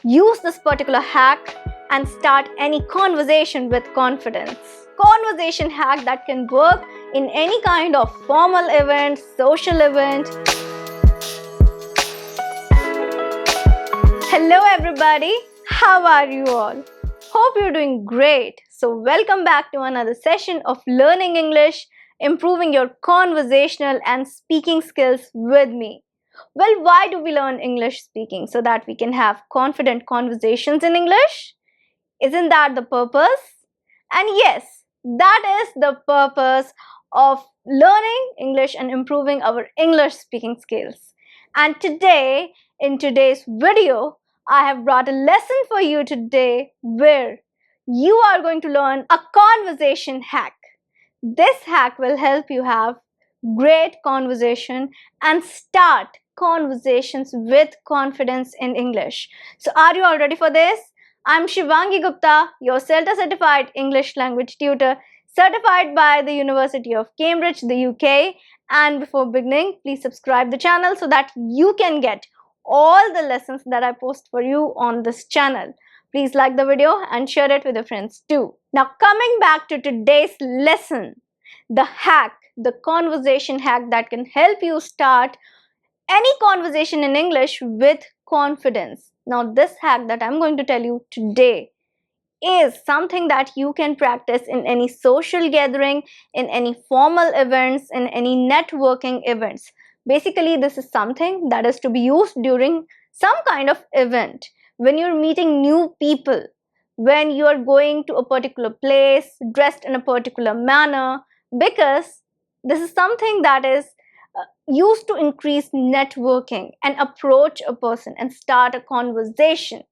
Use this particular hack and start any conversation with confidence. Conversation hack that can work in any kind of formal event, social event. Hello everybody, how are you all? Hope you're doing great. So welcome back to another session of Learning English, improving your conversational and speaking skills with me. Well, why do we learn English speaking? So that we can have confident conversations in English? Isn't that the purpose? And yes, that is the purpose of learning English and improving our English speaking skills. And today, in today's video, I have brought a lesson for you today where you are going to learn a conversation hack. This hack will help you have great conversation and start conversations with confidence in English. So are you all ready for this? I'm Shivangi Gupta, your CELTA certified English language tutor, certified by the University of Cambridge, the UK. And before beginning, please subscribe the channel so that you can get all the lessons that I post for you on this channel. Please like the video and share it with your friends too. Now coming back to today's lesson, the hack, the conversation hack that can help you start any conversation in English with confidence. Now this hack that I'm going to tell you today is something that you can practice in any social gathering, in any formal events, in any networking events. Basically, this is something that is to be used during some kind of event, when you're meeting new people, when you are going to a particular place, dressed in a particular manner, because this is something that is used to increase networking and approach a person and start a conversation.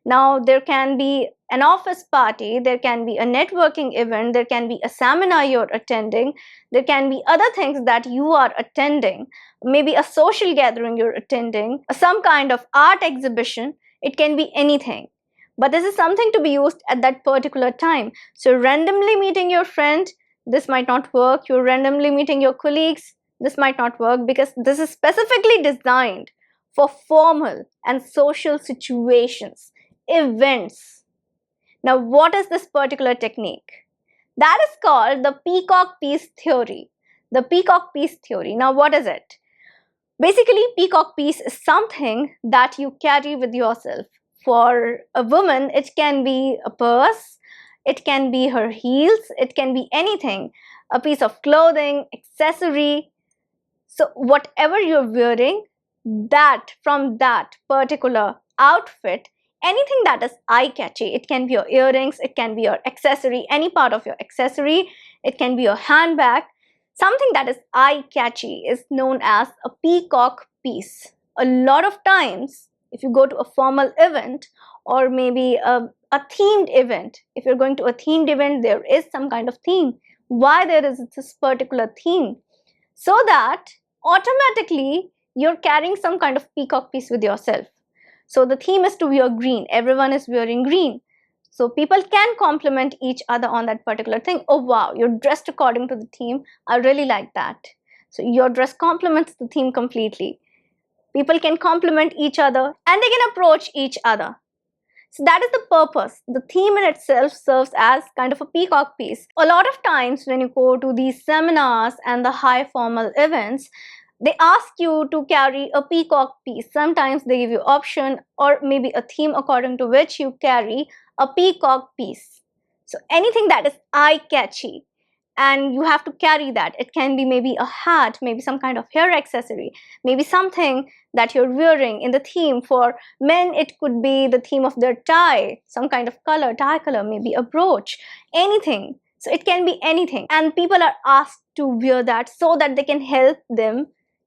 Now, there can be an office party, there can be a networking event, there can be a seminar you're attending, there can be other things that you are attending, maybe a social gathering you're attending, some kind of art exhibition. It can be anything. But this is something to be used at that particular time. So randomly meeting your friend, this might not work. You're randomly meeting your colleagues, this might not work, because this is specifically designed for formal and social situations, events. Now, what is this particular technique? That is called the peacock piece theory. The peacock piece theory. Now, what is it? Basically, peacock piece is something that you carry with yourself. For a woman, it can be a purse, it can be her heels, it can be anything, a piece of clothing, accessory. So whatever you're wearing, that from that particular outfit, anything that is eye-catchy, it can be your earrings, it can be your accessory, any part of your accessory, it can be your handbag, something that is eye-catchy is known as a peacock piece. A lot of times, if you go to a formal event or maybe a themed event, if you're going to a themed event, there is some kind of theme. Why there is this particular theme? So that automatically you're carrying some kind of peacock piece with yourself. So the theme is to wear green. Everyone is wearing green. So people can compliment each other on that particular thing. Oh wow, you're dressed according to the theme. I really like that. So your dress complements the theme completely. People can compliment each other and they can approach each other. So that is the purpose. The theme in itself serves as kind of a peacock piece. A lot of times when you go to these seminars and the high formal events, they ask you to carry a peacock piece. Sometimes they give you option or maybe a theme according to which you carry a peacock piece. So anything that is eye-catchy, and you have to carry that. It can be maybe a hat, maybe some kind of hair accessory, maybe something that you're wearing in the theme. For men, it could be the theme of their tie, some kind of color, tie color, maybe a brooch, anything. So it can be anything. And people are asked to wear that so that they can help them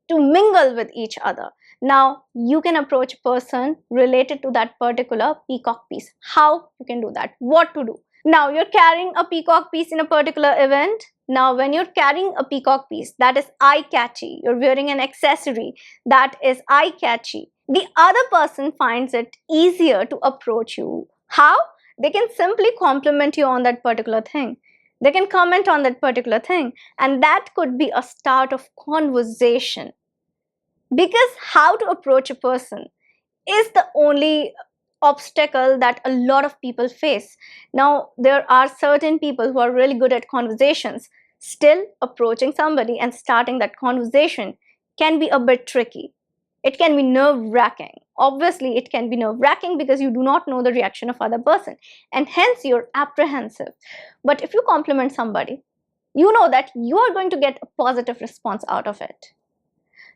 to mingle with each other. Now, you can approach a person related to that particular peacock piece. How you can do that? What to do? Now, you're carrying a peacock piece in a particular event. Now, when you're carrying a peacock piece, that is eye-catchy. You're wearing an accessory that is eye-catchy. The other person finds it easier to approach you. How? They can simply compliment you on that particular thing. They can comment on that particular thing. And that could be a start of conversation. Because how to approach a person is the only obstacle that a lot of people face. Now, there are certain people who are really good at conversations. Still, approaching somebody and starting that conversation can be a bit tricky. It can be nerve-wracking. Obviously, it can be nerve-wracking because you do not know the reaction of other person, and hence you're apprehensive. But if you compliment somebody, you know that you are going to get a positive response out of it.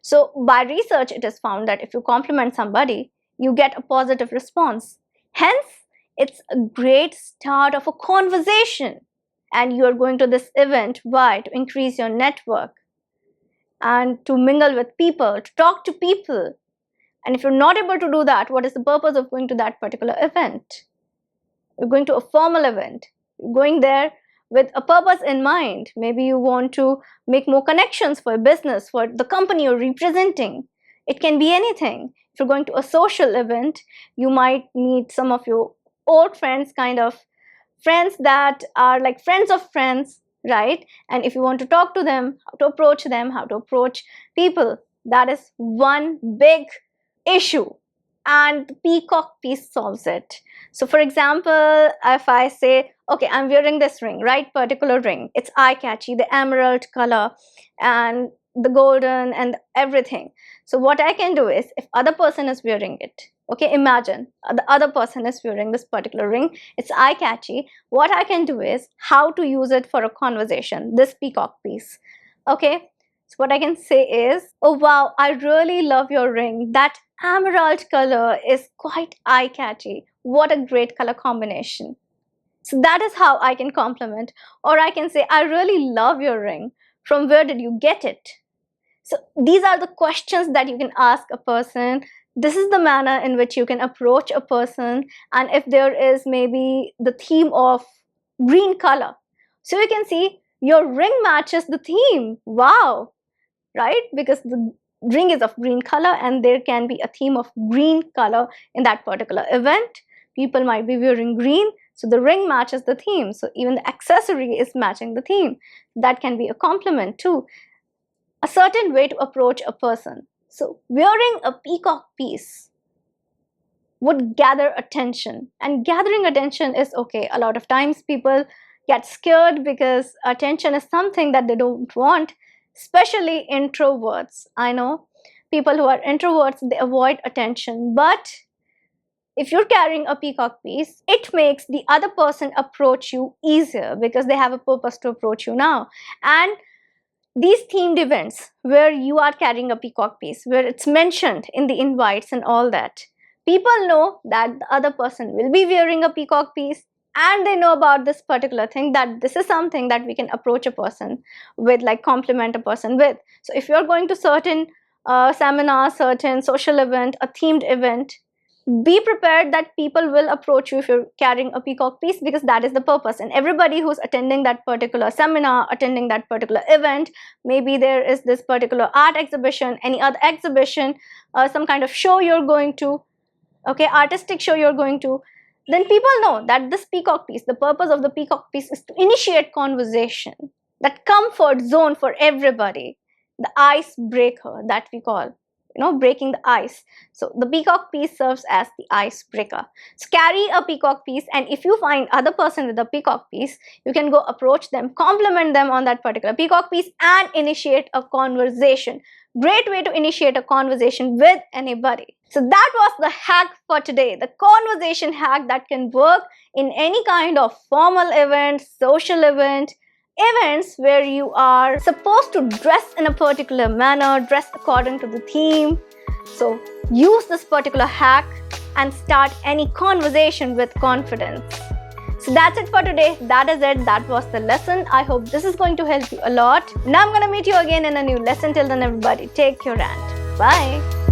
So by research, it is found that if you compliment somebody, you get a positive response. Hence, it's a great start of a conversation. And you are going to this event, why? To increase your network and to mingle with people, to talk to people. And if you're not able to do that, what is the purpose of going to that particular event? You're going to a formal event. You're going there with a purpose in mind. Maybe you want to make more connections for your business, for the company you're representing. It can be anything. If you're going to a social event, you might meet some of your old friends, kind of friends that are like friends of friends, right? And if you want to talk to them, how to approach people, that is one big issue. And the peacock piece solves it. So for example, if I say, okay, I'm wearing this ring, right? Particular ring. It's eye-catchy, the emerald color and the golden and everything. So what I can do is, if other person is wearing it, okay, imagine the other person is wearing this particular ring, it's eye-catchy. What I can do is how to use it for a conversation, this peacock piece. Okay, so what I can say is, oh wow, I really love your ring. That emerald color is quite eye-catchy. What a great color combination. So that is how I can compliment. Or I can say, I really love your ring. From where did you get it? So these are the questions that you can ask a person. This is the manner in which you can approach a person. And if there is maybe the theme of green color, so you can see your ring matches the theme. Wow, right? Because the ring is of green color and there can be a theme of green color in that particular event. People might be wearing green, so the ring matches the theme. So even the accessory is matching the theme. That can be a compliment too. A certain way to approach a person. So wearing a peacock piece would gather attention, and gathering attention is okay. A lot of times people get scared because attention is something that they don't want, especially introverts. I know people who are introverts, they avoid attention, but if you're carrying a peacock piece, it makes the other person approach you easier because they have a purpose to approach you now. And these themed events where you are carrying a peacock piece, where it's mentioned in the invites and all that, people know that the other person will be wearing a peacock piece, and they know about this particular thing, that this is something that we can approach a person with, like compliment a person with. So if you're going to certain seminars, certain social event, a themed event, be prepared that people will approach you if you're carrying a peacock piece, because that is the purpose. And everybody who's attending that particular seminar, attending that particular event, maybe there is this particular art exhibition, any other exhibition, some kind of show you're going to, okay, artistic show you're going to, then people know that this peacock piece, the purpose of the peacock piece is to initiate conversation, that comfort zone for everybody, the icebreaker that we call, breaking the ice. So the peacock piece serves as the icebreaker. So carry a peacock piece, and if you find other person with a peacock piece, you can go approach them, compliment them on that particular peacock piece, and initiate a conversation. Great way to initiate a conversation with anybody. So that was the hack for today, the conversation hack that can work in any kind of formal event, social event, events where you are supposed to dress in a particular manner, dress according to the theme. So use this particular hack and start any conversation with confidence. So that's it for today. That is it. That was the lesson. I hope this is going to help you a lot. Now I'm going to meet you again in a new lesson. Till then, everybody, take care and bye.